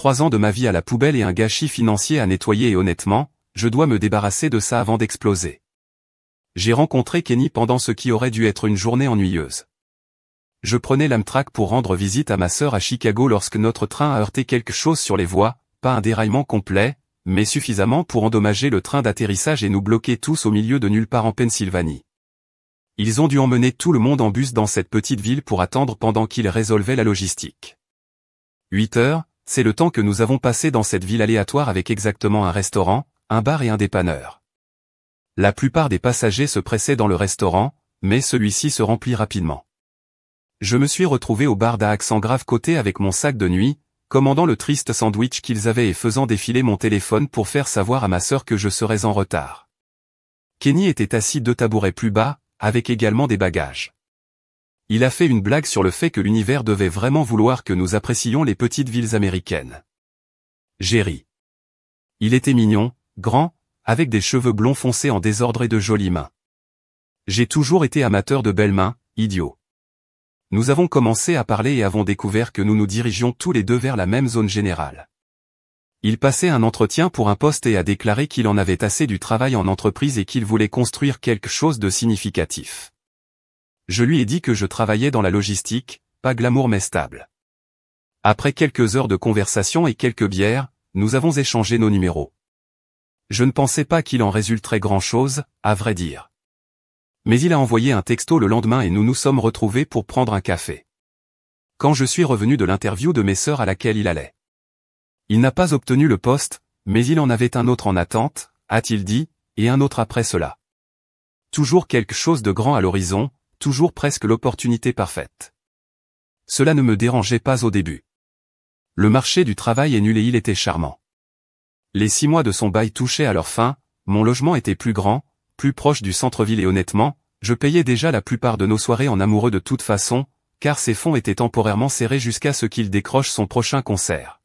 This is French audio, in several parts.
3 ans de ma vie à la poubelle et un gâchis financier à nettoyer et honnêtement, je dois me débarrasser de ça avant d'exploser. J'ai rencontré Kenny pendant ce qui aurait dû être une journée ennuyeuse. Je prenais l'Amtrak pour rendre visite à ma sœur à Chicago lorsque notre train a heurté quelque chose sur les voies, pas un déraillement complet, mais suffisamment pour endommager le train d'atterrissage et nous bloquer tous au milieu de nulle part en Pennsylvanie. Ils ont dû emmener tout le monde en bus dans cette petite ville pour attendre pendant qu'ils résolvaient la logistique. 8 heures, c'est le temps que nous avons passé dans cette ville aléatoire avec exactement un restaurant, un bar et un dépanneur. La plupart des passagers se pressaient dans le restaurant, mais celui-ci se remplit rapidement. Je me suis retrouvé au bar d'un accent grave côté avec mon sac de nuit, commandant le triste sandwich qu'ils avaient et faisant défiler mon téléphone pour faire savoir à ma sœur que je serais en retard. Kenny était assis 2 tabourets plus bas, avec également des bagages. Il a fait une blague sur le fait que l'univers devait vraiment vouloir que nous apprécions les petites villes américaines. J'ai ri. Il était mignon, grand, avec des cheveux blonds foncés en désordre et de jolies mains. J'ai toujours été amateur de belles mains, idiot. Nous avons commencé à parler et avons découvert que nous nous dirigions tous les deux vers la même zone générale. Il passait un entretien pour un poste et a déclaré qu'il en avait assez du travail en entreprise et qu'il voulait construire quelque chose de significatif. Je lui ai dit que je travaillais dans la logistique, pas glamour mais stable. Après quelques heures de conversation et quelques bières, nous avons échangé nos numéros. Je ne pensais pas qu'il en résulterait grand-chose, à vrai dire. Mais il a envoyé un texto le lendemain et nous nous sommes retrouvés pour prendre un café. Quand je suis revenu de l'interview de mes sœurs à laquelle il allait. Il n'a pas obtenu le poste, mais il en avait un autre en attente, a-t-il dit, et un autre après cela. Toujours quelque chose de grand à l'horizon, toujours presque l'opportunité parfaite. Cela ne me dérangeait pas au début. Le marché du travail est nul et il était charmant. Les 6 mois de son bail touchaient à leur fin, mon logement était plus grand, plus proche du centre-ville et honnêtement, je payais déjà la plupart de nos soirées en amoureux de toute façon, car ses fonds étaient temporairement serrés jusqu'à ce qu'il décroche son prochain concert.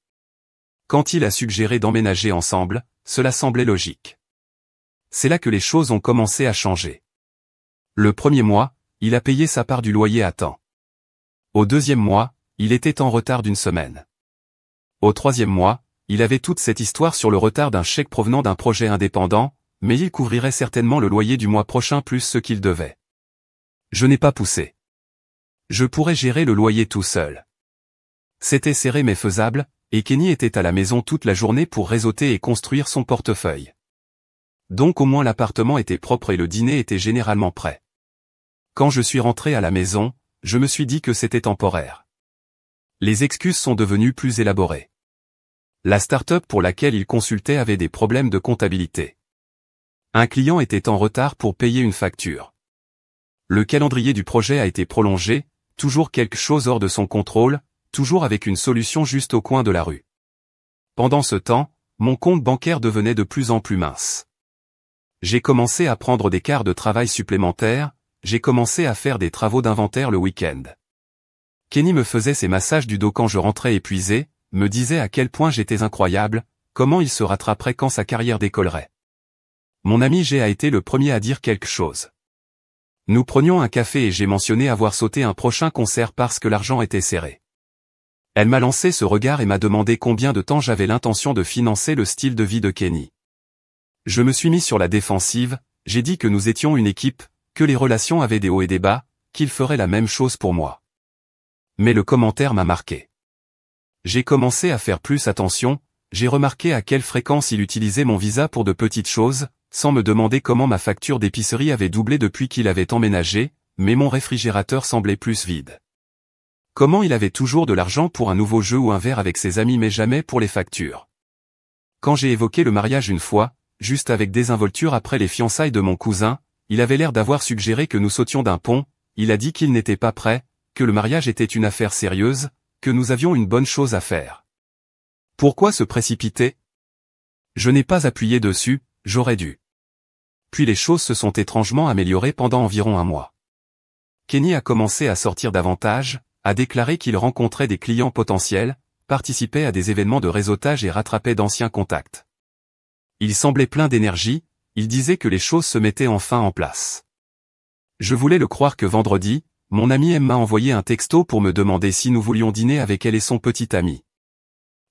Quand il a suggéré d'emménager ensemble, cela semblait logique. C'est là que les choses ont commencé à changer. Le premier mois, il a payé sa part du loyer à temps. Au 2e mois, il était en retard d'1 semaine. Au 3e mois, il avait toute cette histoire sur le retard d'un chèque provenant d'un projet indépendant, mais il couvrirait certainement le loyer du mois prochain plus ce qu'il devait. Je n'ai pas poussé. Je pourrais gérer le loyer tout seul. C'était serré mais faisable, et Kenny était à la maison toute la journée pour réseauter et construire son portefeuille. Donc au moins l'appartement était propre et le dîner était généralement prêt. Quand je suis rentré à la maison, je me suis dit que c'était temporaire. Les excuses sont devenues plus élaborées. La start-up pour laquelle il consultait avait des problèmes de comptabilité. Un client était en retard pour payer une facture. Le calendrier du projet a été prolongé, toujours quelque chose hors de son contrôle, toujours avec une solution juste au coin de la rue. Pendant ce temps, mon compte bancaire devenait de plus en plus mince. J'ai commencé à prendre des quarts de travail supplémentaires, j'ai commencé à faire des travaux d'inventaire le week-end. Kenny me faisait ses massages du dos quand je rentrais épuisé, me disait à quel point j'étais incroyable, comment il se rattraperait quand sa carrière décollerait. Mon ami G a été le premier à dire quelque chose. Nous prenions un café et j'ai mentionné avoir sauté un prochain concert parce que l'argent était serré. Elle m'a lancé ce regard et m'a demandé combien de temps j'avais l'intention de financer le style de vie de Kenny. Je me suis mis sur la défensive, j'ai dit que nous étions une équipe, que les relations avaient des hauts et des bas, qu'il ferait la même chose pour moi. Mais le commentaire m'a marqué. J'ai commencé à faire plus attention, j'ai remarqué à quelle fréquence il utilisait mon visa pour de petites choses, sans me demander comment ma facture d'épicerie avait doublé depuis qu'il avait emménagé, mais mon réfrigérateur semblait plus vide. Comment il avait toujours de l'argent pour un nouveau jeu ou un verre avec ses amis mais jamais pour les factures. Quand j'ai évoqué le mariage une fois, juste avec désinvolture après les fiançailles de mon cousin, il avait l'air d'avoir suggéré que nous sautions d'un pont, il a dit qu'il n'était pas prêt, que le mariage était une affaire sérieuse, que nous avions une bonne chose à faire. Pourquoi se précipiter? Je n'ai pas appuyé dessus, j'aurais dû. Puis les choses se sont étrangement améliorées pendant environ 1 mois. Kenny a commencé à sortir davantage, a déclaré qu'il rencontrait des clients potentiels, participait à des événements de réseautage et rattrapait d'anciens contacts. Il semblait plein d'énergie, il disait que les choses se mettaient enfin en place. Je voulais le croire que vendredi, mon amie M m'a envoyé un texto pour me demander si nous voulions dîner avec elle et son petit ami.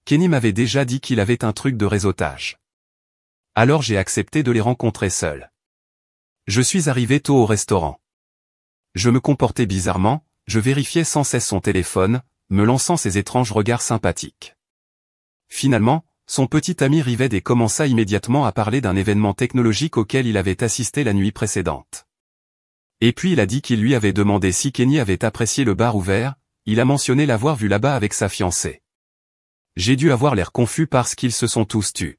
Kenny m'avait déjà dit qu'il avait un truc de réseautage. Alors j'ai accepté de les rencontrer seul. Je suis arrivé tôt au restaurant. Je me comportais bizarrement, je vérifiais sans cesse son téléphone, me lançant ces étranges regards sympathiques. Finalement, son petit ami Rived commença immédiatement à parler d'un événement technologique auquel il avait assisté la nuit précédente. Et puis il a dit qu'il lui avait demandé si Kenny avait apprécié le bar ouvert, il a mentionné l'avoir vu là-bas avec sa fiancée. J'ai dû avoir l'air confus parce qu'ils se sont tous tus.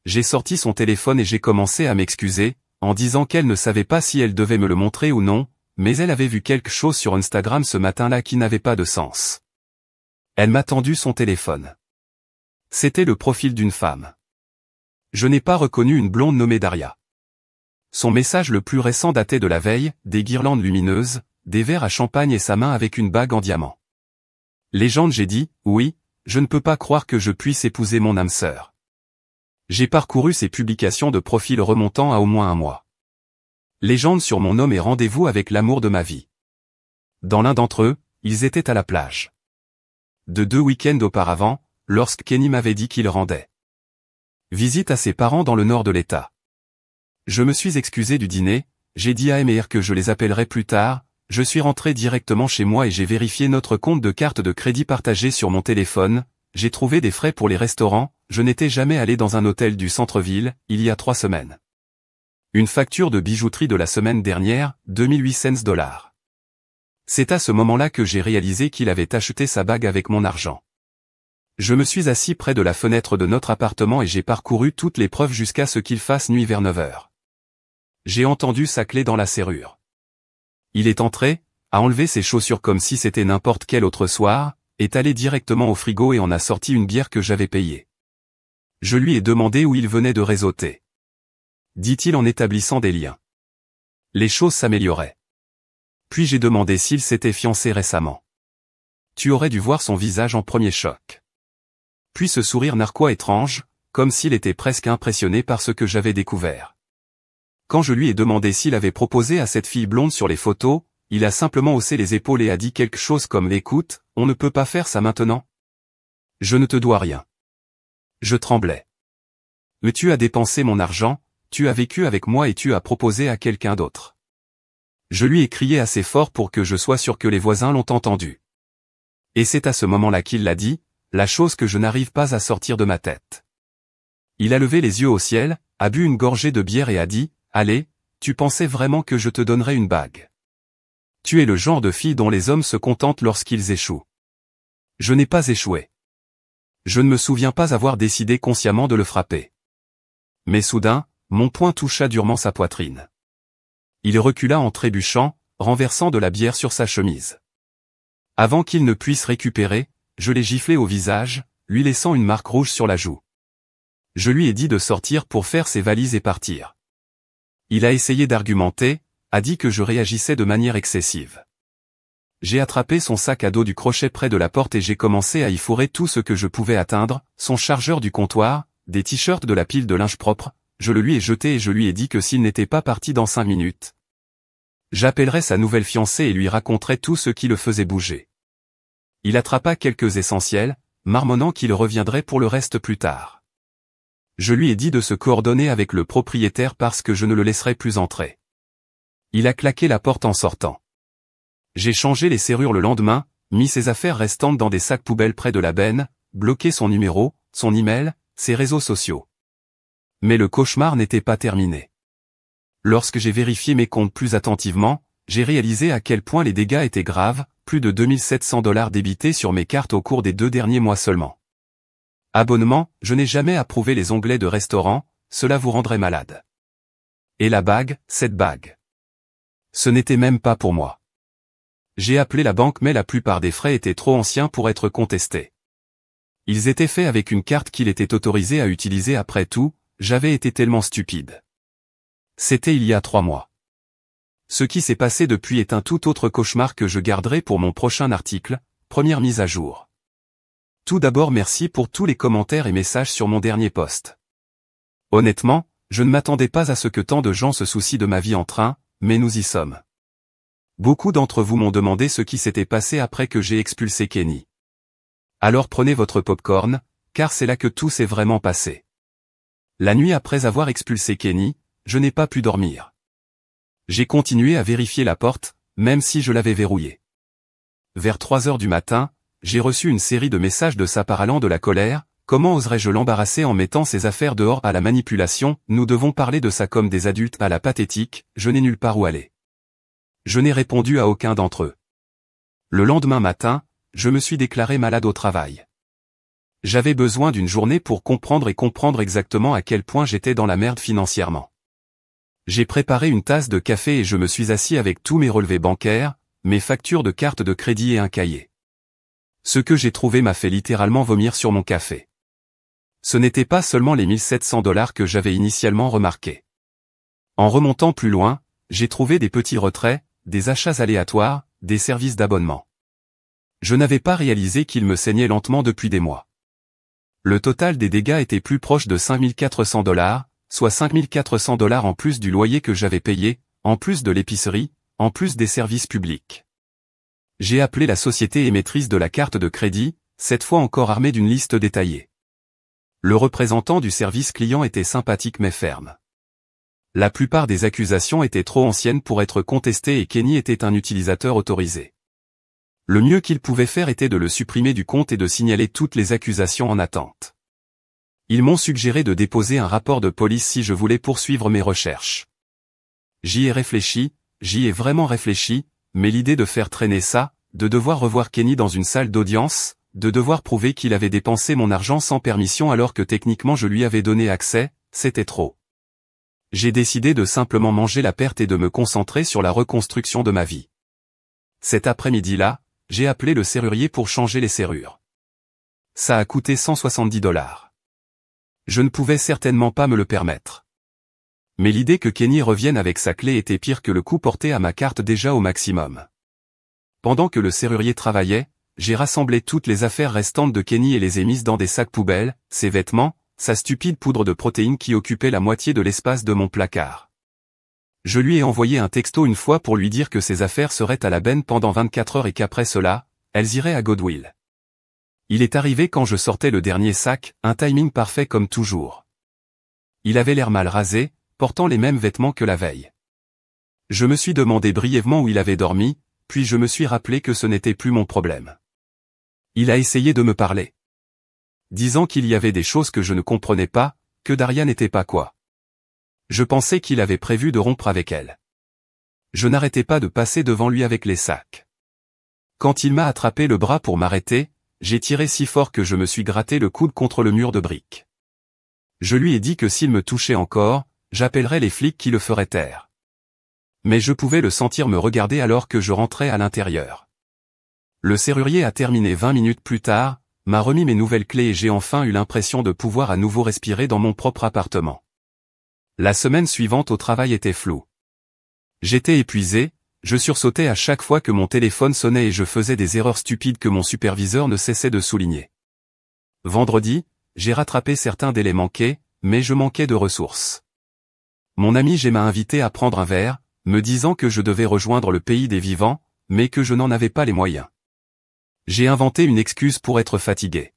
J'ai sorti son téléphone et j'ai commencé à m'excuser, en disant qu'elle ne savait pas si elle devait me le montrer ou non, mais elle avait vu quelque chose sur Instagram ce matin-là qui n'avait pas de sens. Elle m'a tendu son téléphone. C'était le profil d'une femme. Je n'ai pas reconnu une blonde nommée Daria. Son message le plus récent datait de la veille, des guirlandes lumineuses, des verres à champagne et sa main avec une bague en diamant. Légende, j'ai dit, oui, je ne peux pas croire que je puisse épouser mon âme sœur. J'ai parcouru ses publications de profil remontant à au moins un mois. Légende sur mon homme et rendez-vous avec l'amour de ma vie. Dans l'un d'entre eux, ils étaient à la plage. De 2 week-ends auparavant, lorsque Kenny m'avait dit qu'il rendait visite à ses parents dans le nord de l'État. Je me suis excusé du dîner, j'ai dit à Emir que je les appellerais plus tard, je suis rentré directement chez moi et j'ai vérifié notre compte de carte de crédit partagé sur mon téléphone, j'ai trouvé des frais pour les restaurants, je n'étais jamais allé dans un hôtel du centre-ville, il y a 3 semaines. Une facture de bijouterie de la semaine dernière, $2800. C'est à ce moment-là que j'ai réalisé qu'il avait acheté sa bague avec mon argent. Je me suis assis près de la fenêtre de notre appartement et j'ai parcouru toutes les preuves jusqu'à ce qu'il fasse nuit vers 9 heures. J'ai entendu sa clé dans la serrure. Il est entré, a enlevé ses chaussures comme si c'était n'importe quel autre soir, est allé directement au frigo et en a sorti une bière que j'avais payée. Je lui ai demandé où il venait de réseauter. Dit-il en établissant des liens. Les choses s'amélioraient. Puis j'ai demandé s'il s'était fiancé récemment. Tu aurais dû voir son visage en premier choc. Puis ce sourire narquois étrange, comme s'il était presque impressionné par ce que j'avais découvert. Quand je lui ai demandé s'il avait proposé à cette fille blonde sur les photos, il a simplement haussé les épaules et a dit quelque chose comme « Écoute, on ne peut pas faire ça maintenant. Je ne te dois rien. » Je tremblais. « Mais tu as dépensé mon argent, tu as vécu avec moi et tu as proposé à quelqu'un d'autre. » Je lui ai crié assez fort pour que je sois sûr que les voisins l'ont entendu. Et c'est à ce moment-là qu'il l'a dit, la chose que je n'arrive pas à sortir de ma tête. Il a levé les yeux au ciel, a bu une gorgée de bière et a dit « Allez, tu pensais vraiment que je te donnerais une bague. Tu es le genre de fille dont les hommes se contentent lorsqu'ils échouent. » Je n'ai pas échoué. Je ne me souviens pas avoir décidé consciemment de le frapper. Mais soudain, mon poing toucha durement sa poitrine. Il recula en trébuchant, renversant de la bière sur sa chemise. Avant qu'il ne puisse récupérer, je l'ai giflé au visage, lui laissant une marque rouge sur la joue. Je lui ai dit de sortir pour faire ses valises et partir. Il a essayé d'argumenter, a dit que je réagissais de manière excessive. J'ai attrapé son sac à dos du crochet près de la porte et j'ai commencé à y fourrer tout ce que je pouvais atteindre, son chargeur du comptoir, des t-shirts de la pile de linge propre, je le lui ai jeté et je lui ai dit que s'il n'était pas parti dans 5 minutes, j'appellerais sa nouvelle fiancée et lui raconterais tout ce qui le faisait bouger. Il attrapa quelques essentiels, marmonnant qu'il reviendrait pour le reste plus tard. Je lui ai dit de se coordonner avec le propriétaire parce que je ne le laisserais plus entrer. Il a claqué la porte en sortant. J'ai changé les serrures le lendemain, mis ses affaires restantes dans des sacs poubelles près de la benne, bloqué son numéro, son email, ses réseaux sociaux. Mais le cauchemar n'était pas terminé. Lorsque j'ai vérifié mes comptes plus attentivement, j'ai réalisé à quel point les dégâts étaient graves, plus de $2700 débités sur mes cartes au cours des 2 derniers mois seulement. Abonnement, je n'ai jamais approuvé les onglets de restaurant, cela vous rendrait malade. Et la bague, cette bague. Ce n'était même pas pour moi. J'ai appelé la banque mais la plupart des frais étaient trop anciens pour être contestés. Ils étaient faits avec une carte qu'il était autorisé à utiliser après tout, j'avais été tellement stupide. C'était il y a 3 mois. Ce qui s'est passé depuis est un tout autre cauchemar que je garderai pour mon prochain article, première mise à jour. Tout d'abord merci pour tous les commentaires et messages sur mon dernier post. Honnêtement, je ne m'attendais pas à ce que tant de gens se soucient de ma vie en train, mais nous y sommes. Beaucoup d'entre vous m'ont demandé ce qui s'était passé après que j'ai expulsé Kenny. Alors prenez votre popcorn, car c'est là que tout s'est vraiment passé. La nuit après avoir expulsé Kenny, je n'ai pas pu dormir. J'ai continué à vérifier la porte, même si je l'avais verrouillée. Vers 3 heures du matin, j'ai reçu une série de messages de sa part allant de la colère. Comment oserais-je l'embarrasser en mettant ses affaires dehors à la manipulation, nous devons parler de ça comme des adultes à la pathétique, je n'ai nulle part où aller. Je n'ai répondu à aucun d'entre eux. Le lendemain matin, je me suis déclaré malade au travail. J'avais besoin d'une journée pour comprendre exactement à quel point j'étais dans la merde financièrement. J'ai préparé une tasse de café et je me suis assis avec tous mes relevés bancaires, mes factures de carte de crédit et un cahier. Ce que j'ai trouvé m'a fait littéralement vomir sur mon café. Ce n'était pas seulement les $1 700 que j'avais initialement remarqués. En remontant plus loin, j'ai trouvé des petits retraits, des achats aléatoires, des services d'abonnement. Je n'avais pas réalisé qu'ils me saignaient lentement depuis des mois. Le total des dégâts était plus proche de $5 400, soit $5 400 en plus du loyer que j'avais payé, en plus de l'épicerie, en plus des services publics. J'ai appelé la société émettrice de la carte de crédit, cette fois encore armée d'une liste détaillée. Le représentant du service client était sympathique mais ferme. La plupart des accusations étaient trop anciennes pour être contestées et Kenny était un utilisateur autorisé. Le mieux qu'il pouvait faire était de le supprimer du compte et de signaler toutes les accusations en attente. Ils m'ont suggéré de déposer un rapport de police si je voulais poursuivre mes recherches. J'y ai vraiment réfléchi, mais l'idée de faire traîner ça, de devoir revoir Kenny dans une salle d'audience, de devoir prouver qu'il avait dépensé mon argent sans permission alors que techniquement je lui avais donné accès, c'était trop. J'ai décidé de simplement manger la perte et de me concentrer sur la reconstruction de ma vie. Cet après-midi-là, j'ai appelé le serrurier pour changer les serrures. Ça a coûté $170. Je ne pouvais certainement pas me le permettre. Mais l'idée que Kenny revienne avec sa clé était pire que le coup porté à ma carte déjà au maximum. Pendant que le serrurier travaillait, j'ai rassemblé toutes les affaires restantes de Kenny et les ai mises dans des sacs poubelles, ses vêtements, sa stupide poudre de protéines qui occupait la moitié de l'espace de mon placard. Je lui ai envoyé un texto une fois pour lui dire que ses affaires seraient à la benne pendant 24 heures et qu'après cela, elles iraient à Goodwill. Il est arrivé quand je sortais le dernier sac, un timing parfait comme toujours. Il avait l'air mal rasé, portant les mêmes vêtements que la veille. Je me suis demandé brièvement où il avait dormi, puis je me suis rappelé que ce n'était plus mon problème. Il a essayé de me parler. Disant qu'il y avait des choses que je ne comprenais pas, que Daria n'était pas quoi. Je pensais qu'il avait prévu de rompre avec elle. Je n'arrêtais pas de passer devant lui avec les sacs. Quand il m'a attrapé le bras pour m'arrêter, j'ai tiré si fort que je me suis gratté le coude contre le mur de briques. Je lui ai dit que s'il me touchait encore, j'appellerais les flics qui le feraient taire. Mais je pouvais le sentir me regarder alors que je rentrais à l'intérieur. Le serrurier a terminé 20 minutes plus tard, m'a remis mes nouvelles clés et j'ai enfin eu l'impression de pouvoir à nouveau respirer dans mon propre appartement. La semaine suivante au travail était floue. J'étais épuisé, je sursautais à chaque fois que mon téléphone sonnait et je faisais des erreurs stupides que mon superviseur ne cessait de souligner. Vendredi, j'ai rattrapé certains délais manqués, mais je manquais de ressources. Mon ami G m'a invité à prendre un verre, me disant que je devais rejoindre le pays des vivants, mais que je n'en avais pas les moyens. J'ai inventé une excuse pour être fatigué.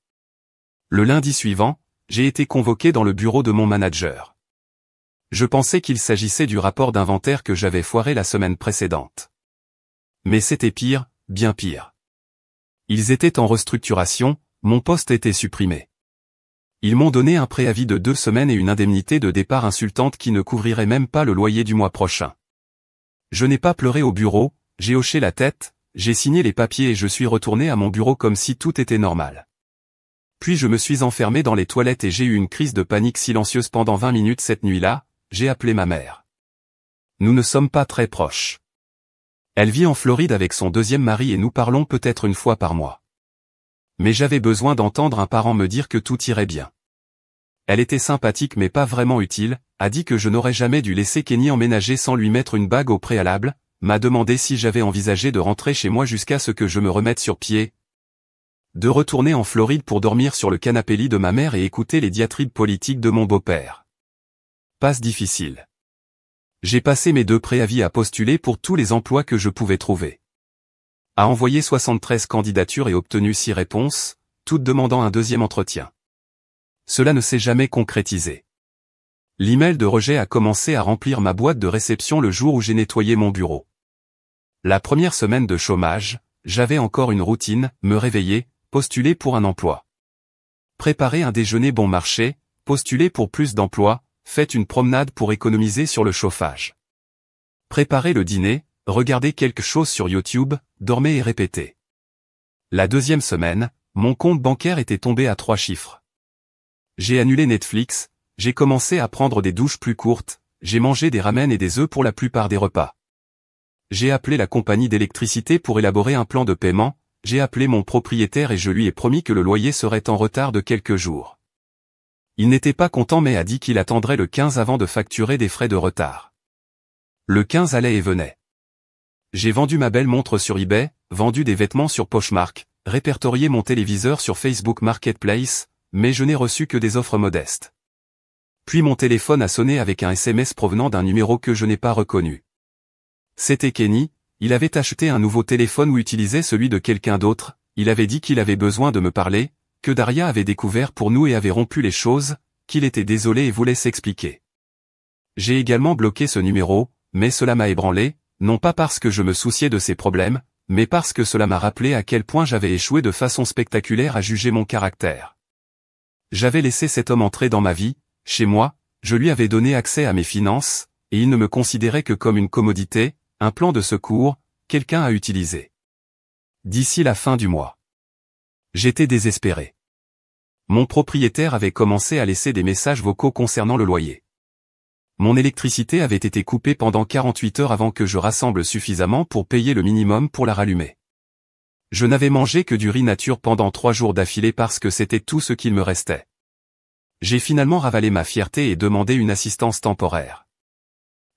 Le lundi suivant, j'ai été convoqué dans le bureau de mon manager. Je pensais qu'il s'agissait du rapport d'inventaire que j'avais foiré la semaine précédente. Mais c'était pire, bien pire. Ils étaient en restructuration, mon poste était supprimé. Ils m'ont donné un préavis de 2 semaines et une indemnité de départ insultante qui ne couvrirait même pas le loyer du mois prochain. Je n'ai pas pleuré au bureau, j'ai hoché la tête, j'ai signé les papiers et je suis retourné à mon bureau comme si tout était normal. Puis je me suis enfermé dans les toilettes et j'ai eu une crise de panique silencieuse pendant 20 minutes cette nuit-là, j'ai appelé ma mère. Nous ne sommes pas très proches. Elle vit en Floride avec son deuxième mari et nous parlons peut-être une fois par mois. Mais j'avais besoin d'entendre un parent me dire que tout irait bien. Elle était sympathique mais pas vraiment utile, a dit que je n'aurais jamais dû laisser Kenny emménager sans lui mettre une bague au préalable, m'a demandé si j'avais envisagé de rentrer chez moi jusqu'à ce que je me remette sur pied. De retourner en Floride pour dormir sur le canapé-lit de ma mère et écouter les diatribes politiques de mon beau-père. Passe difficile. J'ai passé mes 2 préavis à postuler pour tous les emplois que je pouvais trouver. A envoyé 73 candidatures et obtenu 6 réponses, toutes demandant un deuxième entretien. Cela ne s'est jamais concrétisé. L'email de rejet a commencé à remplir ma boîte de réception le jour où j'ai nettoyé mon bureau. La première semaine de chômage, j'avais encore une routine, me réveiller, postuler pour un emploi. Préparer un déjeuner bon marché, postuler pour plus d'emplois, faites une promenade pour économiser sur le chauffage. Préparer le dîner, regarder quelque chose sur YouTube, dormez et répétez. La deuxième semaine, mon compte bancaire était tombé à 3 chiffres. J'ai annulé Netflix, j'ai commencé à prendre des douches plus courtes, j'ai mangé des ramen et des œufs pour la plupart des repas. J'ai appelé la compagnie d'électricité pour élaborer un plan de paiement, j'ai appelé mon propriétaire et je lui ai promis que le loyer serait en retard de quelques jours. Il n'était pas content mais a dit qu'il attendrait le 15 avant de facturer des frais de retard. Le 15 allait et venait. J'ai vendu ma belle montre sur eBay, vendu des vêtements sur Poshmark, répertorié mon téléviseur sur Facebook Marketplace, mais je n'ai reçu que des offres modestes. Puis mon téléphone a sonné avec un SMS provenant d'un numéro que je n'ai pas reconnu. C'était Kenny, il avait acheté un nouveau téléphone ou utilisait celui de quelqu'un d'autre, il avait dit qu'il avait besoin de me parler, que Daria avait découvert pour nous et avait rompu les choses, qu'il était désolé et voulait s'expliquer. J'ai également bloqué ce numéro, mais cela m'a ébranlé, non pas parce que je me souciais de ses problèmes, mais parce que cela m'a rappelé à quel point j'avais échoué de façon spectaculaire à juger mon caractère. J'avais laissé cet homme entrer dans ma vie, chez moi, je lui avais donné accès à mes finances, et il ne me considérait que comme une commodité, un plan de secours, quelqu'un à utiliser. D'ici la fin du mois. J'étais désespéré. Mon propriétaire avait commencé à laisser des messages vocaux concernant le loyer. Mon électricité avait été coupée pendant 48 heures avant que je rassemble suffisamment pour payer le minimum pour la rallumer. Je n'avais mangé que du riz nature pendant 3 jours d'affilée parce que c'était tout ce qu'il me restait. J'ai finalement ravalé ma fierté et demandé une assistance temporaire.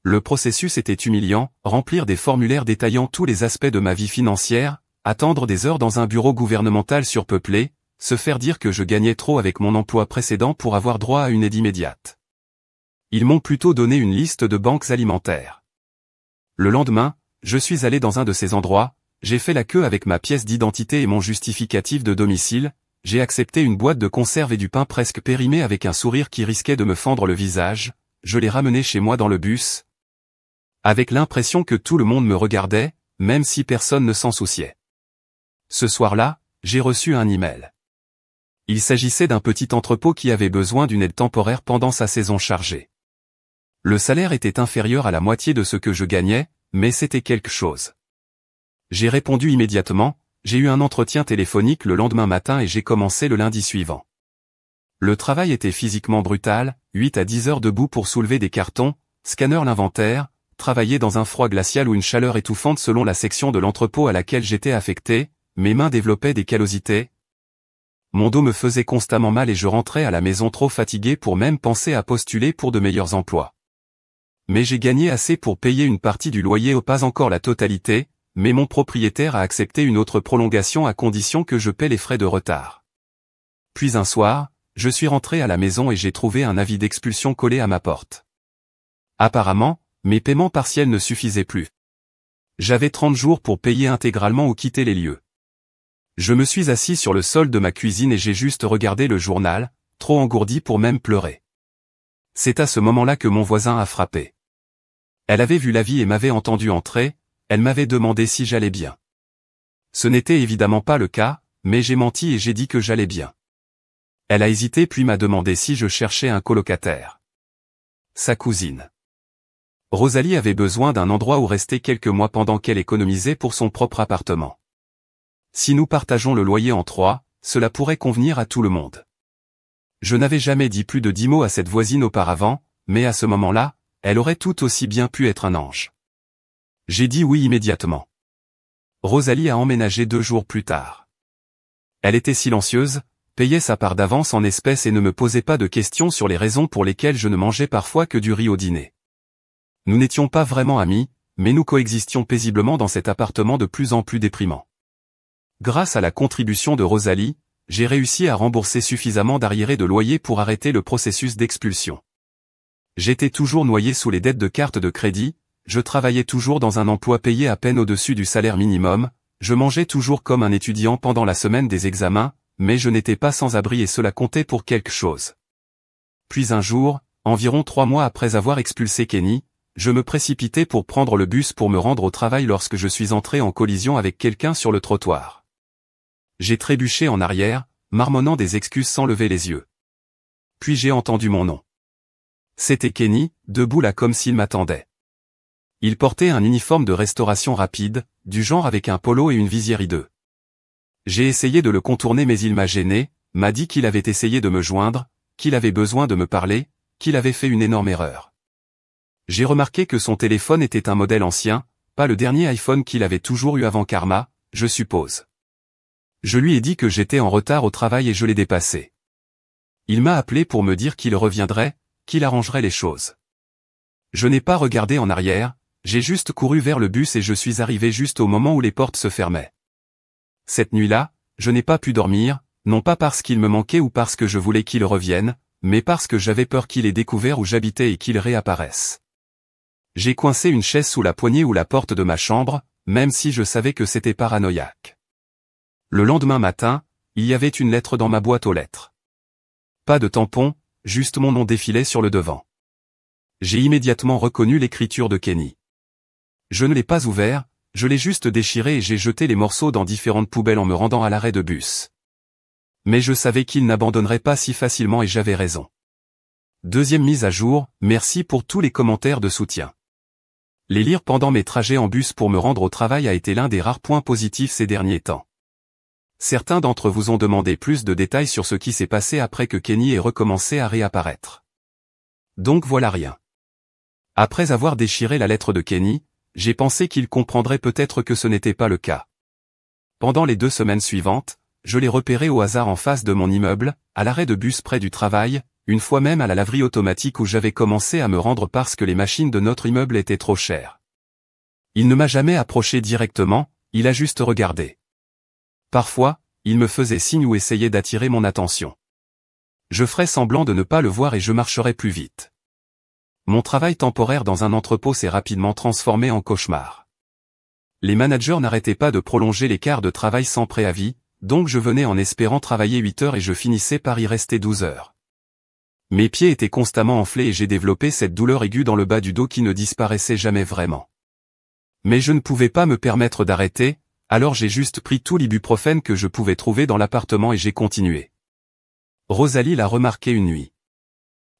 Le processus était humiliant, remplir des formulaires détaillant tous les aspects de ma vie financière, attendre des heures dans un bureau gouvernemental surpeuplé, se faire dire que je gagnais trop avec mon emploi précédent pour avoir droit à une aide immédiate. Ils m'ont plutôt donné une liste de banques alimentaires. Le lendemain, je suis allé dans un de ces endroits, j'ai fait la queue avec ma pièce d'identité et mon justificatif de domicile, j'ai accepté une boîte de conserve et du pain presque périmé avec un sourire qui risquait de me fendre le visage, je l'ai ramené chez moi dans le bus, avec l'impression que tout le monde me regardait, même si personne ne s'en souciait. Ce soir-là, j'ai reçu un email. Il s'agissait d'un petit entrepôt qui avait besoin d'une aide temporaire pendant sa saison chargée. Le salaire était inférieur à la moitié de ce que je gagnais, mais c'était quelque chose. J'ai répondu immédiatement, j'ai eu un entretien téléphonique le lendemain matin et j'ai commencé le lundi suivant. Le travail était physiquement brutal, 8 à 10 heures debout pour soulever des cartons, scanner l'inventaire, travailler dans un froid glacial ou une chaleur étouffante selon la section de l'entrepôt à laquelle j'étais affecté, mes mains développaient des callosités. Mon dos me faisait constamment mal et je rentrais à la maison trop fatigué pour même penser à postuler pour de meilleurs emplois. Mais j'ai gagné assez pour payer une partie du loyer, pas encore la totalité, mais mon propriétaire a accepté une autre prolongation à condition que je paie les frais de retard. Puis un soir, je suis rentré à la maison et j'ai trouvé un avis d'expulsion collé à ma porte. Apparemment, mes paiements partiels ne suffisaient plus. J'avais 30 jours pour payer intégralement ou quitter les lieux. Je me suis assis sur le sol de ma cuisine et j'ai juste regardé le journal, trop engourdi pour même pleurer. C'est à ce moment-là que mon voisin a frappé. Elle avait vu l'avis et m'avait entendu entrer, elle m'avait demandé si j'allais bien. Ce n'était évidemment pas le cas, mais j'ai menti et j'ai dit que j'allais bien. Elle a hésité puis m'a demandé si je cherchais un colocataire. Sa cousine. Rosalie avait besoin d'un endroit où rester quelques mois pendant qu'elle économisait pour son propre appartement. Si nous partageons le loyer en 3, cela pourrait convenir à tout le monde. Je n'avais jamais dit plus de 10 mots à cette voisine auparavant, mais à ce moment-là, elle aurait tout aussi bien pu être un ange. J'ai dit oui immédiatement. Rosalie a emménagé 2 jours plus tard. Elle était silencieuse, payait sa part d'avance en espèces et ne me posait pas de questions sur les raisons pour lesquelles je ne mangeais parfois que du riz au dîner. Nous n'étions pas vraiment amis, mais nous coexistions paisiblement dans cet appartement de plus en plus déprimant. Grâce à la contribution de Rosalie, j'ai réussi à rembourser suffisamment d'arriérés de loyer pour arrêter le processus d'expulsion. J'étais toujours noyé sous les dettes de carte de crédit, je travaillais toujours dans un emploi payé à peine au-dessus du salaire minimum, je mangeais toujours comme un étudiant pendant la semaine des examens, mais je n'étais pas sans abri et cela comptait pour quelque chose. Puis un jour, environ 3 mois après avoir expulsé Kenny, je me précipitais pour prendre le bus pour me rendre au travail lorsque je suis entré en collision avec quelqu'un sur le trottoir. J'ai trébuché en arrière, marmonnant des excuses sans lever les yeux. Puis j'ai entendu mon nom. C'était Kenny, debout là comme s'il m'attendait. Il portait un uniforme de restauration rapide, du genre avec un polo et une visière hideux. J'ai essayé de le contourner mais il m'a gêné, m'a dit qu'il avait essayé de me joindre, qu'il avait besoin de me parler, qu'il avait fait une énorme erreur. J'ai remarqué que son téléphone était un modèle ancien, pas le dernier iPhone qu'il avait toujours eu avant Karma, je suppose. Je lui ai dit que j'étais en retard au travail et je l'ai dépassé. Il m'a appelé pour me dire qu'il reviendrait, qu'il arrangerait les choses. Je n'ai pas regardé en arrière, j'ai juste couru vers le bus et je suis arrivé juste au moment où les portes se fermaient. Cette nuit-là, je n'ai pas pu dormir, non pas parce qu'il me manquait ou parce que je voulais qu'il revienne, mais parce que j'avais peur qu'il ait découvert où j'habitais et qu'il réapparaisse. J'ai coincé une chaise sous la poignée ou la porte de ma chambre, même si je savais que c'était paranoïaque. Le lendemain matin, il y avait une lettre dans ma boîte aux lettres. Pas de tampon, juste mon nom défilait sur le devant. J'ai immédiatement reconnu l'écriture de Kenny. Je ne l'ai pas ouvert, je l'ai juste déchiré et j'ai jeté les morceaux dans différentes poubelles en me rendant à l'arrêt de bus. Mais je savais qu'il n'abandonnerait pas si facilement et j'avais raison. Deuxième mise à jour, merci pour tous les commentaires de soutien. Les lire pendant mes trajets en bus pour me rendre au travail a été l'un des rares points positifs ces derniers temps. Certains d'entre vous ont demandé plus de détails sur ce qui s'est passé après que Kenny ait recommencé à réapparaître. Donc voilà rien. Après avoir déchiré la lettre de Kenny, j'ai pensé qu'il comprendrait peut-être que ce n'était pas le cas. Pendant les 2 semaines suivantes, je l'ai repéré au hasard en face de mon immeuble, à l'arrêt de bus près du travail, une fois même à la laverie automatique où j'avais commencé à me rendre parce que les machines de notre immeuble étaient trop chères. Il ne m'a jamais approché directement, il a juste regardé. Parfois, il me faisait signe ou essayait d'attirer mon attention. Je ferais semblant de ne pas le voir et je marcherais plus vite. Mon travail temporaire dans un entrepôt s'est rapidement transformé en cauchemar. Les managers n'arrêtaient pas de prolonger les quarts de travail sans préavis, donc je venais en espérant travailler 8 heures et je finissais par y rester 12 heures. Mes pieds étaient constamment enflés et j'ai développé cette douleur aiguë dans le bas du dos qui ne disparaissait jamais vraiment. Mais je ne pouvais pas me permettre d'arrêter, alors j'ai juste pris tout l'ibuprofène que je pouvais trouver dans l'appartement et j'ai continué. Rosalie l'a remarqué une nuit.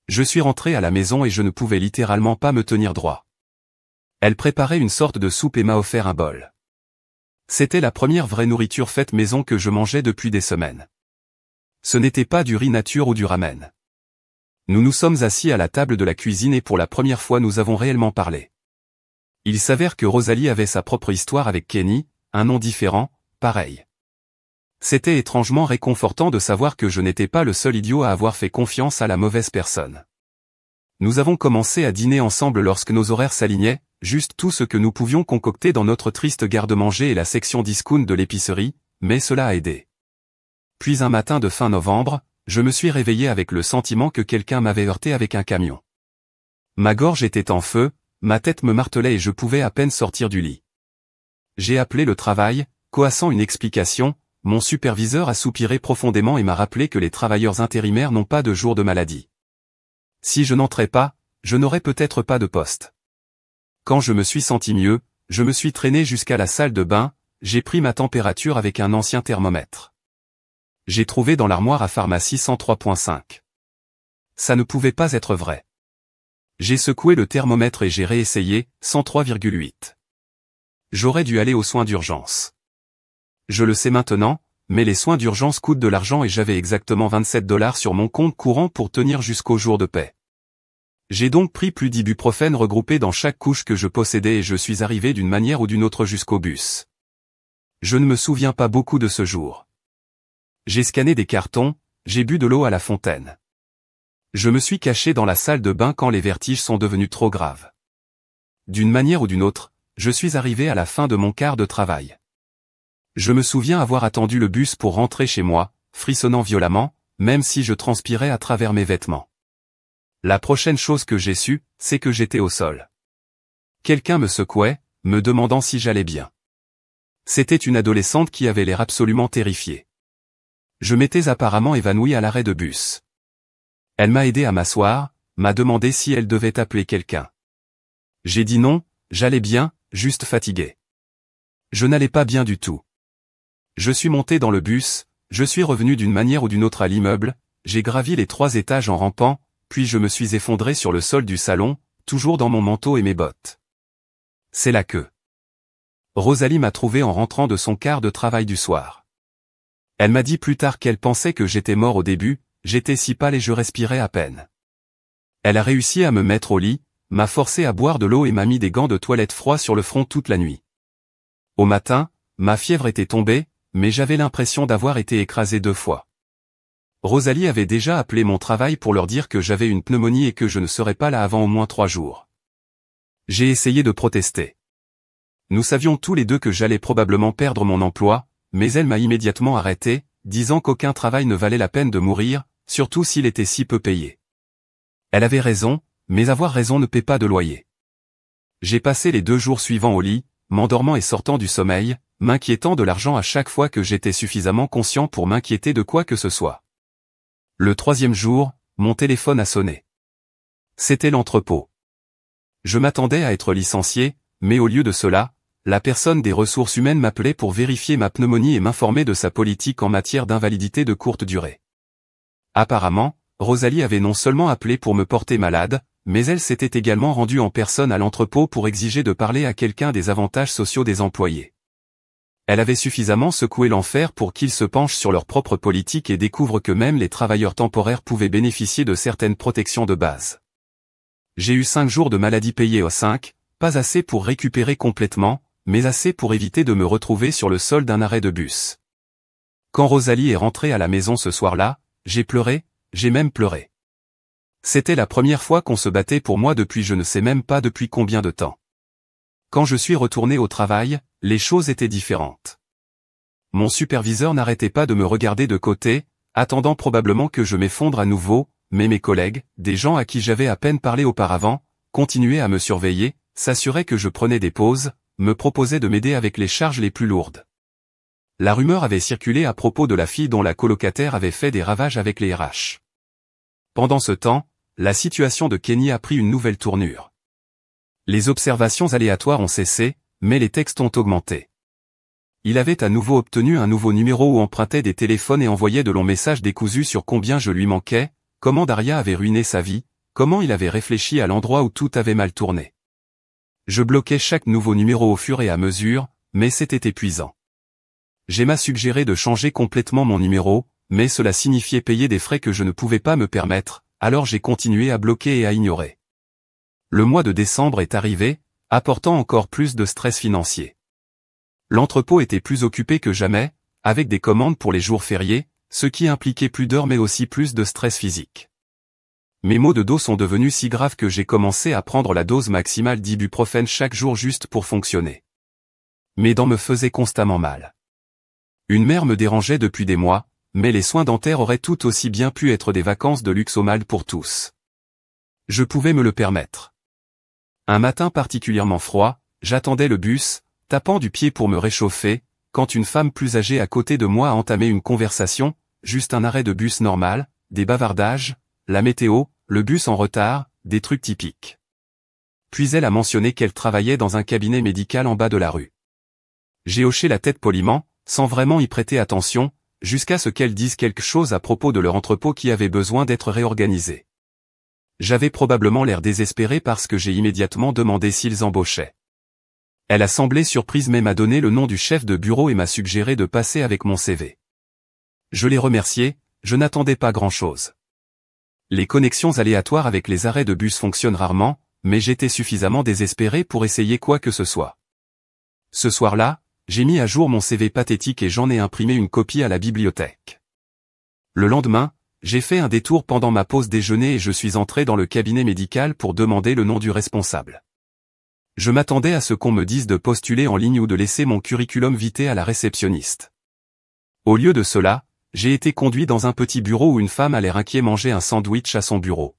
Je suis rentré à la maison et je ne pouvais littéralement pas me tenir droit. Elle préparait une sorte de soupe et m'a offert un bol. C'était la première vraie nourriture faite maison que je mangeais depuis des semaines. Ce n'était pas du riz nature ou du ramen. Nous nous sommes assis à la table de la cuisine et pour la première fois nous avons réellement parlé. Il s'avère que Rosalie avait sa propre histoire avec Kenny, un nom différent, pareil. C'était étrangement réconfortant de savoir que je n'étais pas le seul idiot à avoir fait confiance à la mauvaise personne. Nous avons commencé à dîner ensemble lorsque nos horaires s'alignaient, juste tout ce que nous pouvions concocter dans notre triste garde-manger et la section discount de l'épicerie, mais cela a aidé. Puis un matin de fin novembre, je me suis réveillé avec le sentiment que quelqu'un m'avait heurté avec un camion. Ma gorge était en feu, ma tête me martelait et je pouvais à peine sortir du lit. J'ai appelé le travail, coassant une explication, mon superviseur a soupiré profondément et m'a rappelé que les travailleurs intérimaires n'ont pas de jour de maladie. Si je n'entrais pas, je n'aurais peut-être pas de poste. Quand je me suis senti mieux, je me suis traîné jusqu'à la salle de bain, j'ai pris ma température avec un ancien thermomètre. J'ai trouvé dans l'armoire à pharmacie 103.5. Ça ne pouvait pas être vrai. J'ai secoué le thermomètre et j'ai réessayé, 103,8. J'aurais dû aller aux soins d'urgence. Je le sais maintenant, mais les soins d'urgence coûtent de l'argent et j'avais exactement 27 $ sur mon compte courant pour tenir jusqu'au jour de paix. J'ai donc pris plus d'ibuprofène regroupé dans chaque couche que je possédais et je suis arrivé d'une manière ou d'une autre jusqu'au bus. Je ne me souviens pas beaucoup de ce jour. J'ai scanné des cartons, j'ai bu de l'eau à la fontaine. Je me suis caché dans la salle de bain quand les vertiges sont devenus trop graves. D'une manière ou d'une autre, je suis arrivé à la fin de mon quart de travail. Je me souviens avoir attendu le bus pour rentrer chez moi, frissonnant violemment, même si je transpirais à travers mes vêtements. La prochaine chose que j'ai su, c'est que j'étais au sol. Quelqu'un me secouait, me demandant si j'allais bien. C'était une adolescente qui avait l'air absolument terrifiée. Je m'étais apparemment évanoui à l'arrêt de bus. Elle m'a aidé à m'asseoir, m'a demandé si elle devait appeler quelqu'un. J'ai dit non, j'allais bien, juste fatigué. Je n'allais pas bien du tout. Je suis monté dans le bus, je suis revenu d'une manière ou d'une autre à l'immeuble, j'ai gravi les 3 étages en rampant, puis je me suis effondré sur le sol du salon, toujours dans mon manteau et mes bottes. C'est là que Rosalie m'a trouvé en rentrant de son quart de travail du soir. Elle m'a dit plus tard qu'elle pensait que j'étais mort au début, j'étais si pâle et je respirais à peine. Elle a réussi à me mettre au lit, m'a forcé à boire de l'eau et m'a mis des gants de toilette froids sur le front toute la nuit. Au matin, ma fièvre était tombée, mais j'avais l'impression d'avoir été écrasé 2 fois. Rosalie avait déjà appelé mon travail pour leur dire que j'avais une pneumonie et que je ne serais pas là avant au moins 3 jours. J'ai essayé de protester. Nous savions tous les deux que j'allais probablement perdre mon emploi, mais elle m'a immédiatement arrêté, disant qu'aucun travail ne valait la peine de mourir, surtout s'il était si peu payé. Elle avait raison, mais avoir raison ne paie pas de loyer. J'ai passé les 2 jours suivants au lit, m'endormant et sortant du sommeil, m'inquiétant de l'argent à chaque fois que j'étais suffisamment conscient pour m'inquiéter de quoi que ce soit. Le 3e jour, mon téléphone a sonné. C'était l'entrepôt. Je m'attendais à être licencié, mais au lieu de cela, la personne des ressources humaines m'appelait pour vérifier ma pneumonie et m'informer de sa politique en matière d'invalidité de courte durée. Apparemment, Rosalie avait non seulement appelé pour me porter malade, mais elle s'était également rendue en personne à l'entrepôt pour exiger de parler à quelqu'un des avantages sociaux des employés. Elle avait suffisamment secoué l'enfer pour qu'ils se penchent sur leur propre politique et découvrent que même les travailleurs temporaires pouvaient bénéficier de certaines protections de base. J'ai eu 5 jours de maladie payés au 5, pas assez pour récupérer complètement, mais assez pour éviter de me retrouver sur le sol d'un arrêt de bus. Quand Rosalie est rentrée à la maison ce soir-là, j'ai pleuré, j'ai même pleuré. C'était la première fois qu'on se battait pour moi depuis je ne sais même pas depuis combien de temps. Quand je suis retourné au travail, les choses étaient différentes. Mon superviseur n'arrêtait pas de me regarder de côté, attendant probablement que je m'effondre à nouveau, mais mes collègues, des gens à qui j'avais à peine parlé auparavant, continuaient à me surveiller, s'assuraient que je prenais des pauses, me proposaient de m'aider avec les charges les plus lourdes. La rumeur avait circulé à propos de la fille dont la colocataire avait fait des ravages avec les RH. Pendant ce temps, la situation de Kenny a pris une nouvelle tournure. Les observations aléatoires ont cessé, mais les textes ont augmenté. Il avait à nouveau obtenu un nouveau numéro où empruntait des téléphones et envoyait de longs messages décousus sur combien je lui manquais, comment Daria avait ruiné sa vie, comment il avait réfléchi à l'endroit où tout avait mal tourné. Je bloquais chaque nouveau numéro au fur et à mesure, mais c'était épuisant. J'ai suggéré de changer complètement mon numéro, mais cela signifiait payer des frais que je ne pouvais pas me permettre, alors j'ai continué à bloquer et à ignorer. Le mois de décembre est arrivé, apportant encore plus de stress financier. L'entrepôt était plus occupé que jamais, avec des commandes pour les jours fériés, ce qui impliquait plus d'heures mais aussi plus de stress physique. Mes maux de dos sont devenus si graves que j'ai commencé à prendre la dose maximale d'ibuprofène chaque jour juste pour fonctionner. Mes dents me faisaient constamment mal. Une mère me dérangeait depuis des mois, mais les soins dentaires auraient tout aussi bien pu être des vacances de luxe au mal pour tous. Je pouvais me le permettre. Un matin particulièrement froid, j'attendais le bus, tapant du pied pour me réchauffer, quand une femme plus âgée à côté de moi a entamé une conversation, juste un arrêt de bus normal, des bavardages, la météo, le bus en retard, des trucs typiques. Puis elle a mentionné qu'elle travaillait dans un cabinet médical en bas de la rue. J'ai hoché la tête poliment, sans vraiment y prêter attention, jusqu'à ce qu'elle dise quelque chose à propos de leur entrepôt qui avait besoin d'être réorganisé. J'avais probablement l'air désespéré parce que j'ai immédiatement demandé s'ils embauchaient. Elle a semblé surprise mais m'a donné le nom du chef de bureau et m'a suggéré de passer avec mon CV. Je l'ai remercié, je n'attendais pas grand-chose. Les connexions aléatoires avec les arrêts de bus fonctionnent rarement, mais j'étais suffisamment désespéré pour essayer quoi que ce soit. Ce soir-là, j'ai mis à jour mon CV pathétique et j'en ai imprimé une copie à la bibliothèque. Le lendemain, j'ai fait un détour pendant ma pause déjeuner et je suis entré dans le cabinet médical pour demander le nom du responsable. Je m'attendais à ce qu'on me dise de postuler en ligne ou de laisser mon curriculum vitae à la réceptionniste. Au lieu de cela, j'ai été conduit dans un petit bureau où une femme à l'air inquiet mangeait un sandwich à son bureau.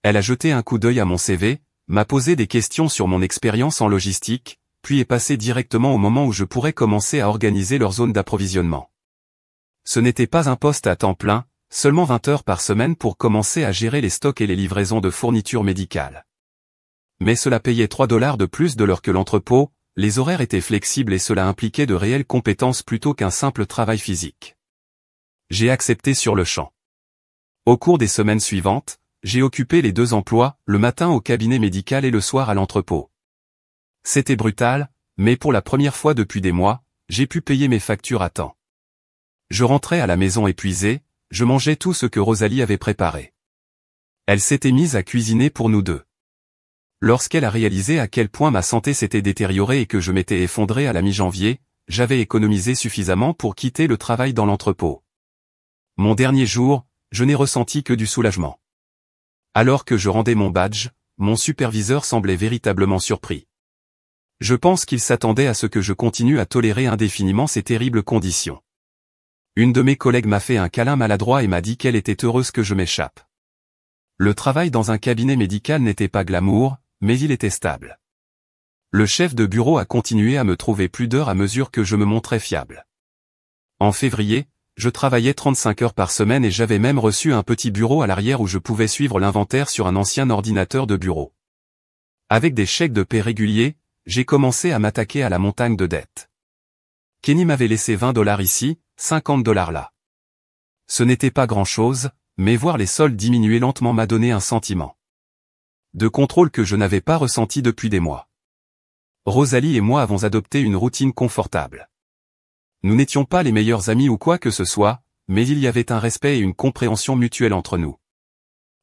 Elle a jeté un coup d'œil à mon CV, m'a posé des questions sur mon expérience en logistique, puis est passée directement au moment où je pourrais commencer à organiser leur zone d'approvisionnement. Ce n'était pas un poste à temps plein, seulement 20 heures par semaine pour commencer à gérer les stocks et les livraisons de fournitures médicales. Mais cela payait 3 $ de plus de l'heure que l'entrepôt, les horaires étaient flexibles et cela impliquait de réelles compétences plutôt qu'un simple travail physique. J'ai accepté sur le champ. Au cours des semaines suivantes, j'ai occupé les 2 emplois, le matin au cabinet médical et le soir à l'entrepôt. C'était brutal, mais pour la première fois depuis des mois, j'ai pu payer mes factures à temps. Je rentrais à la maison épuisé, je mangeais tout ce que Rosalie avait préparé. Elle s'était mise à cuisiner pour nous deux. Lorsqu'elle a réalisé à quel point ma santé s'était détériorée et que je m'étais effondré à la mi-janvier, j'avais économisé suffisamment pour quitter le travail dans l'entrepôt. Mon dernier jour, je n'ai ressenti que du soulagement. Alors que je rendais mon badge, mon superviseur semblait véritablement surpris. Je pense qu'il s'attendait à ce que je continue à tolérer indéfiniment ces terribles conditions. Une de mes collègues m'a fait un câlin maladroit et m'a dit qu'elle était heureuse que je m'échappe. Le travail dans un cabinet médical n'était pas glamour, mais il était stable. Le chef de bureau a continué à me trouver plus d'heures à mesure que je me montrais fiable. En février, je travaillais 35 heures par semaine et j'avais même reçu un petit bureau à l'arrière où je pouvais suivre l'inventaire sur un ancien ordinateur de bureau. Avec des chèques de paie réguliers, j'ai commencé à m'attaquer à la montagne de dettes. Kenny m'avait laissé 20 $ ici, 50 $ là. Ce n'était pas grand-chose, mais voir les soldes diminuer lentement m'a donné un sentiment de contrôle que je n'avais pas ressenti depuis des mois. Rosalie et moi avons adopté une routine confortable. Nous n'étions pas les meilleurs amis ou quoi que ce soit, mais il y avait un respect et une compréhension mutuelle entre nous.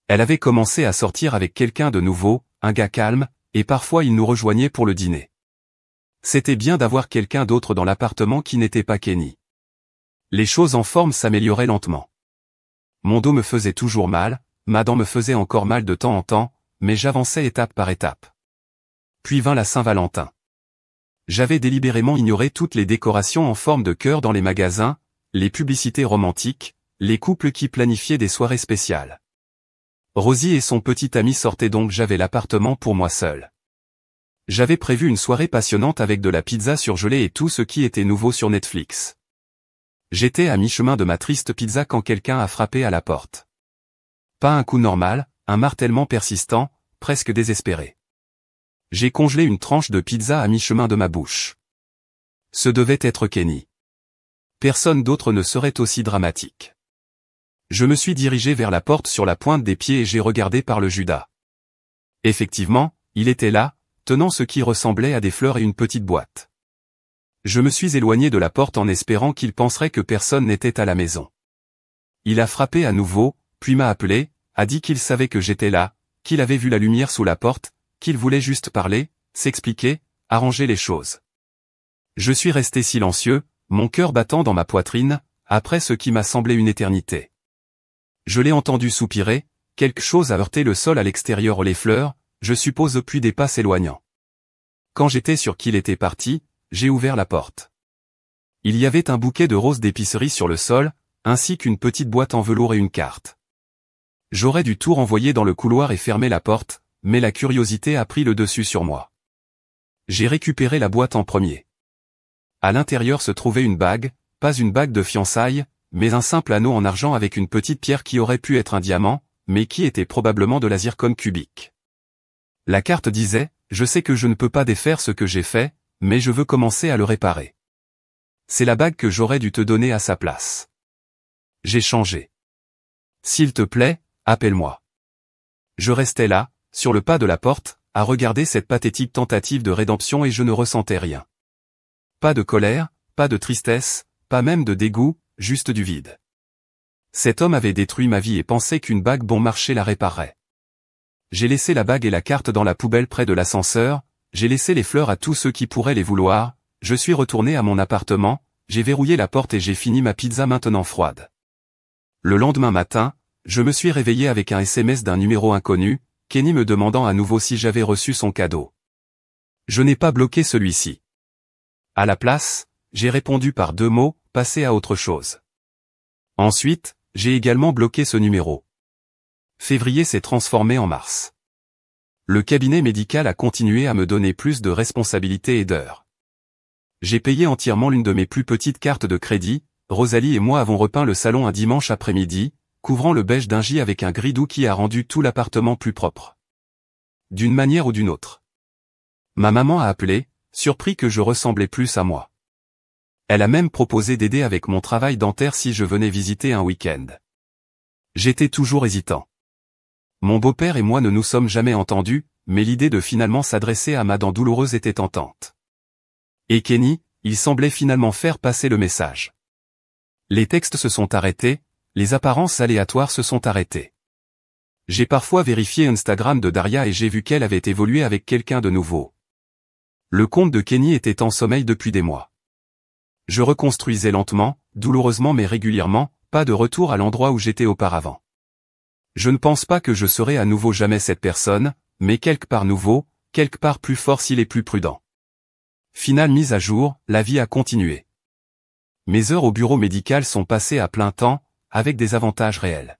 Elle avait commencé à sortir avec quelqu'un de nouveau, un gars calme, et parfois il nous rejoignait pour le dîner. C'était bien d'avoir quelqu'un d'autre dans l'appartement qui n'était pas Kenny. Les choses en forme s'amélioraient lentement. Mon dos me faisait toujours mal, ma dent me faisait encore mal de temps en temps, mais j'avançais étape par étape. Puis vint la Saint-Valentin. J'avais délibérément ignoré toutes les décorations en forme de cœur dans les magasins, les publicités romantiques, les couples qui planifiaient des soirées spéciales. Rosie et son petit ami sortaient donc, j'avais l'appartement pour moi seul. J'avais prévu une soirée passionnante avec de la pizza surgelée et tout ce qui était nouveau sur Netflix. J'étais à mi-chemin de ma triste pizza quand quelqu'un a frappé à la porte. Pas un coup normal, un martèlement persistant, presque désespéré. J'ai congelé une tranche de pizza à mi-chemin de ma bouche. Ce devait être Kenny. Personne d'autre ne serait aussi dramatique. Je me suis dirigé vers la porte sur la pointe des pieds et j'ai regardé par le Judas. Effectivement, il était là, tenant ce qui ressemblait à des fleurs et une petite boîte. Je me suis éloigné de la porte en espérant qu'il penserait que personne n'était à la maison. Il a frappé à nouveau, puis m'a appelé, a dit qu'il savait que j'étais là, qu'il avait vu la lumière sous la porte, qu'il voulait juste parler, s'expliquer, arranger les choses. Je suis resté silencieux, mon cœur battant dans ma poitrine, après ce qui m'a semblé une éternité. Je l'ai entendu soupirer, quelque chose a heurté le sol à l'extérieur, les fleurs, je suppose, puis des pas s'éloignant. Quand j'étais sûr qu'il était parti, j'ai ouvert la porte. Il y avait un bouquet de roses d'épicerie sur le sol, ainsi qu'une petite boîte en velours et une carte. J'aurais dû tout renvoyer dans le couloir et fermer la porte, mais la curiosité a pris le dessus sur moi. J'ai récupéré la boîte en premier. À l'intérieur se trouvait une bague, pas une bague de fiançailles, mais un simple anneau en argent avec une petite pierre qui aurait pu être un diamant, mais qui était probablement de la zircone cubique. La carte disait, « Je sais que je ne peux pas défaire ce que j'ai fait, mais je veux commencer à le réparer. C'est la bague que j'aurais dû te donner à sa place. J'ai changé. S'il te plaît, appelle-moi. » Je restais là, sur le pas de la porte, à regarder cette pathétique tentative de rédemption et je ne ressentais rien. Pas de colère, pas de tristesse, pas même de dégoût, juste du vide. Cet homme avait détruit ma vie et pensait qu'une bague bon marché la réparerait. J'ai laissé la bague et la carte dans la poubelle près de l'ascenseur, j'ai laissé les fleurs à tous ceux qui pourraient les vouloir, je suis retourné à mon appartement, j'ai verrouillé la porte et j'ai fini ma pizza maintenant froide. Le lendemain matin, je me suis réveillé avec un SMS d'un numéro inconnu, Kenny me demandant à nouveau si j'avais reçu son cadeau. Je n'ai pas bloqué celui-ci. À la place, j'ai répondu par 2 mots, passer à autre chose. Ensuite, j'ai également bloqué ce numéro. Février s'est transformé en mars. Le cabinet médical a continué à me donner plus de responsabilités et d'heures. J'ai payé entièrement l'une de mes plus petites cartes de crédit, Rosalie et moi avons repeint le salon un dimanche après-midi, couvrant le beige d'un gris avec un gris doux qui a rendu tout l'appartement plus propre. D'une manière ou d'une autre. Ma maman a appelé, surpris que je ressemblais plus à moi. Elle a même proposé d'aider avec mon travail dentaire si je venais visiter un week-end. J'étais toujours hésitant. Mon beau-père et moi ne nous sommes jamais entendus, mais l'idée de finalement s'adresser à ma dent douloureuse était tentante. Et Kenny, il semblait finalement faire passer le message. Les textes se sont arrêtés, les apparences aléatoires se sont arrêtées. J'ai parfois vérifié Instagram de Daria et j'ai vu qu'elle avait évolué avec quelqu'un de nouveau. Le compte de Kenny était en sommeil depuis des mois. Je reconstruisais lentement, douloureusement mais régulièrement, pas de retour à l'endroit où j'étais auparavant. Je ne pense pas que je serai à nouveau jamais cette personne, mais quelque part nouveau, quelque part plus fort s'il est plus prudent. Finale mise à jour, la vie a continué. Mes heures au bureau médical sont passées à plein temps, avec des avantages réels.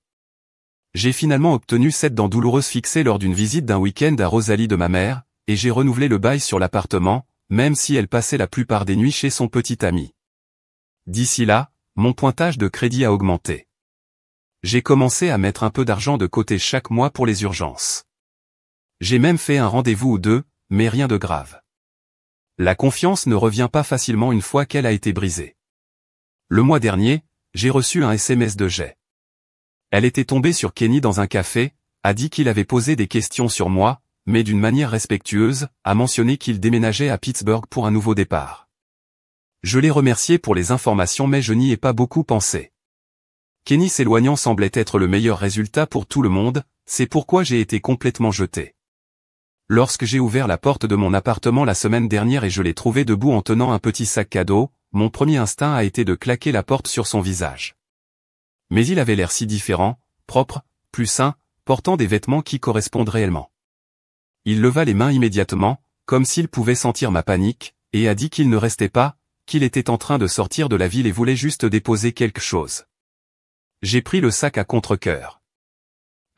J'ai finalement obtenu 7 dents douloureuses fixées lors d'une visite d'un week-end à Rosalie de ma mère, et j'ai renouvelé le bail sur l'appartement, même si elle passait la plupart des nuits chez son petit ami. D'ici là, mon pointage de crédit a augmenté. J'ai commencé à mettre un peu d'argent de côté chaque mois pour les urgences. J'ai même fait un rendez-vous ou deux, mais rien de grave. La confiance ne revient pas facilement une fois qu'elle a été brisée. Le mois dernier, j'ai reçu un SMS de Jay. Elle était tombée sur Kenny dans un café, a dit qu'il avait posé des questions sur moi, mais d'une manière respectueuse, a mentionné qu'il déménageait à Pittsburgh pour un nouveau départ. Je l'ai remercié pour les informations mais je n'y ai pas beaucoup pensé. Kenny s'éloignant semblait être le meilleur résultat pour tout le monde, c'est pourquoi j'ai été complètement jeté. Lorsque j'ai ouvert la porte de mon appartement la semaine dernière et je l'ai trouvé debout en tenant un petit sac cadeau, mon premier instinct a été de claquer la porte sur son visage. Mais il avait l'air si différent, propre, plus sain, portant des vêtements qui correspondent réellement. Il leva les mains immédiatement, comme s'il pouvait sentir ma panique, et a dit qu'il ne restait pas, qu'il était en train de sortir de la ville et voulait juste déposer quelque chose. J'ai pris le sac à contre-cœur.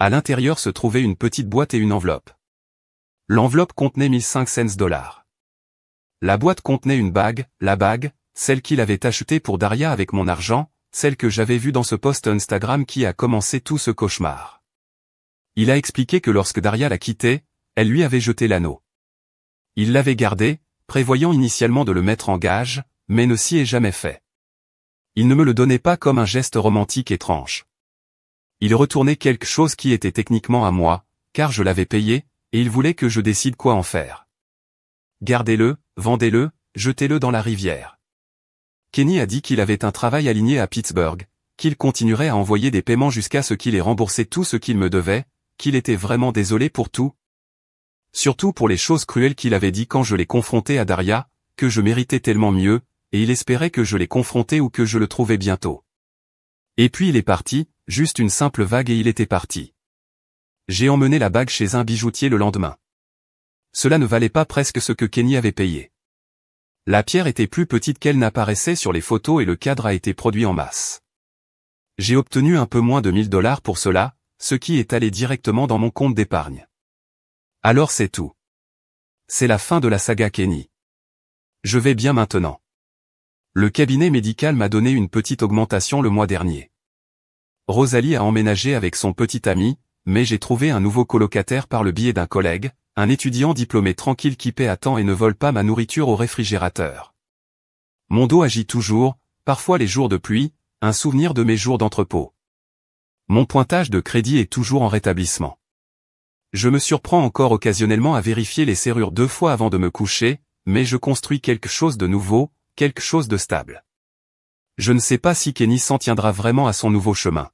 À l'intérieur se trouvait une petite boîte et une enveloppe. L'enveloppe contenait 1500 $. La boîte contenait une bague, la bague, celle qu'il avait achetée pour Daria avec mon argent, celle que j'avais vue dans ce post Instagram qui a commencé tout ce cauchemar. Il a expliqué que lorsque Daria l'a quitté, elle lui avait jeté l'anneau. Il l'avait gardé, prévoyant initialement de le mettre en gage, mais ne s'y est jamais fait. Il ne me le donnait pas comme un geste romantique étrange. Il retournait quelque chose qui était techniquement à moi, car je l'avais payé, et il voulait que je décide quoi en faire. Gardez-le, vendez-le, jetez-le dans la rivière. Kenny a dit qu'il avait un travail aligné à Pittsburgh, qu'il continuerait à envoyer des paiements jusqu'à ce qu'il ait remboursé tout ce qu'il me devait, qu'il était vraiment désolé pour tout. Surtout pour les choses cruelles qu'il avait dit quand je l'ai confronté à Daria, que je méritais tellement mieux, et il espérait que je l'ai confronté ou que je le trouvais bientôt. Et puis il est parti, juste une simple vague et il était parti. J'ai emmené la bague chez un bijoutier le lendemain. Cela ne valait pas presque ce que Kenny avait payé. La pierre était plus petite qu'elle n'apparaissait sur les photos et le cadre a été produit en masse. J'ai obtenu un peu moins de 1000 $ pour cela, ce qui est allé directement dans mon compte d'épargne. Alors c'est tout. C'est la fin de la saga Kenny. Je vais bien maintenant. Le cabinet médical m'a donné une petite augmentation le mois dernier. Rosalie a emménagé avec son petit ami, mais j'ai trouvé un nouveau colocataire par le biais d'un collègue, un étudiant diplômé tranquille qui paie à temps et ne vole pas ma nourriture au réfrigérateur. Mon dos agit toujours, parfois les jours de pluie, un souvenir de mes jours d'entrepôt. Mon pointage de crédit est toujours en rétablissement. Je me surprends encore occasionnellement à vérifier les serrures 2 fois avant de me coucher, mais je construis quelque chose de nouveau, quelque chose de stable. Je ne sais pas si Kenny s'en tiendra vraiment à son nouveau chemin.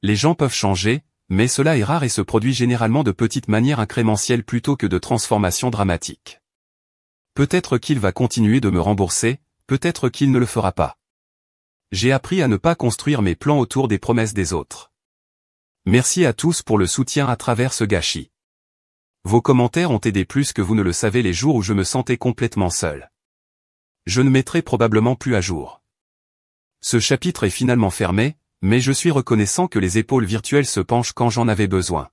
Les gens peuvent changer, mais cela est rare et se produit généralement de petites manières incrémentielles plutôt que de transformations dramatiques. Peut-être qu'il va continuer de me rembourser, peut-être qu'il ne le fera pas. J'ai appris à ne pas construire mes plans autour des promesses des autres. Merci à tous pour le soutien à travers ce gâchis. Vos commentaires ont aidé plus que vous ne le savez les jours où je me sentais complètement seul. Je ne mettrai probablement plus à jour. Ce chapitre est finalement fermé, mais je suis reconnaissant que les épaules virtuelles se penchent quand j'en avais besoin.